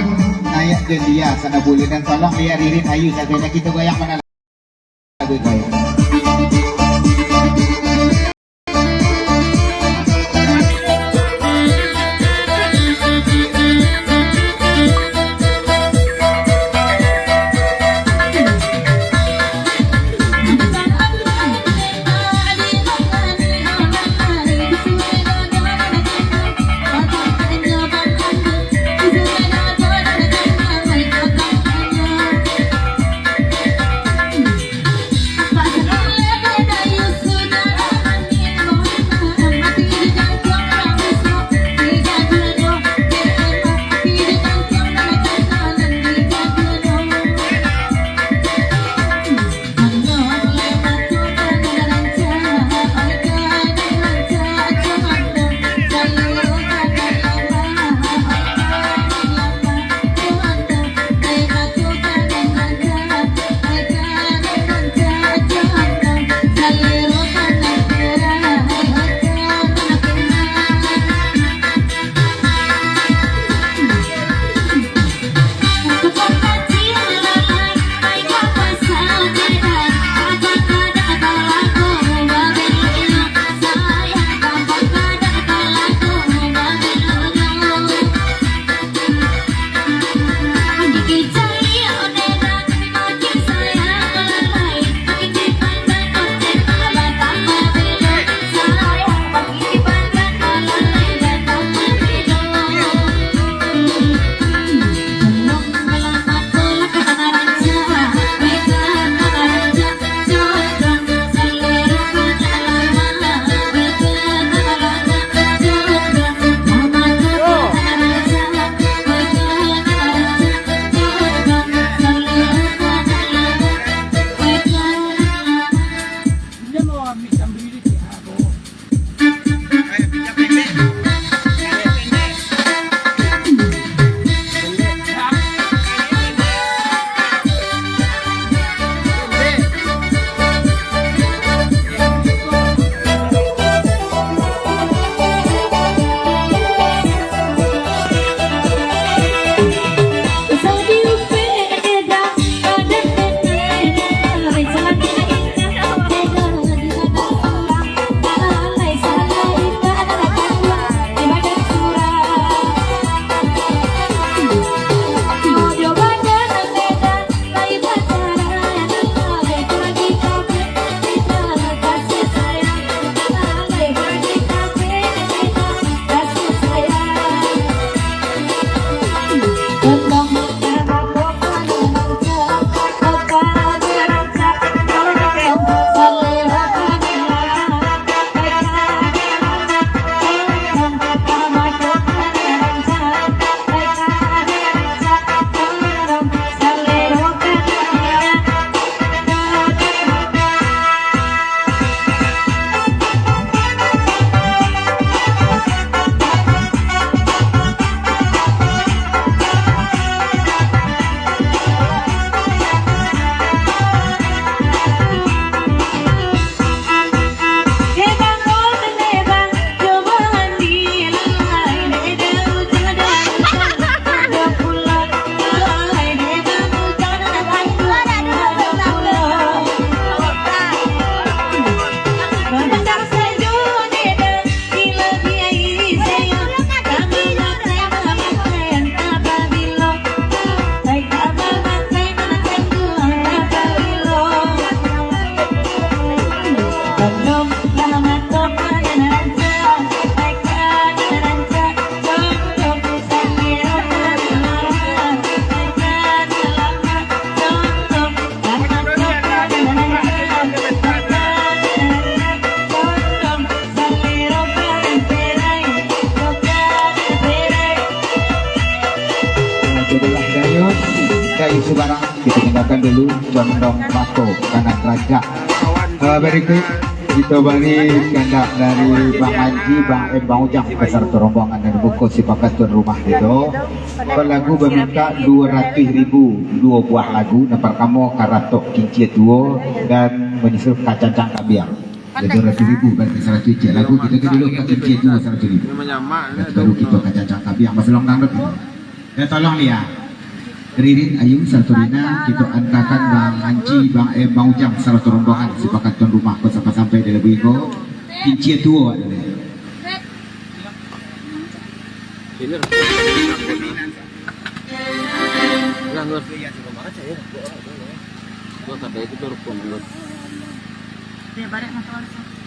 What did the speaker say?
pun naik dan dia sana boleh dan tolong lihat Ririn Ayu saja kita goyang mana lagu goyang. Kayu Subarang kita tinggalkan dulu Condong Bako kanan raja. Berikut kita balik kandak dari Bang Anji, Bang Bang Ujang beserta rombongan dan buku si pakat tuan rumah itu. Lagu meminta 200.000 dua buah lagu nampak kamu karatok kincir dua dan menyusul kacang kabiar. Jadi 200.000 berarti 100 lagu kita ke dulu kincir dua 100.000. Baru kita kacang kabiar masih long dangdut. Ya tolong lihat. Ririn Ayu Sarturina kita antakan Bang Anji Bang Bang Ujang sarata rombongan sepakat tuan rumah kau sampai di lebih go pinci tua ada. Dia barek masuk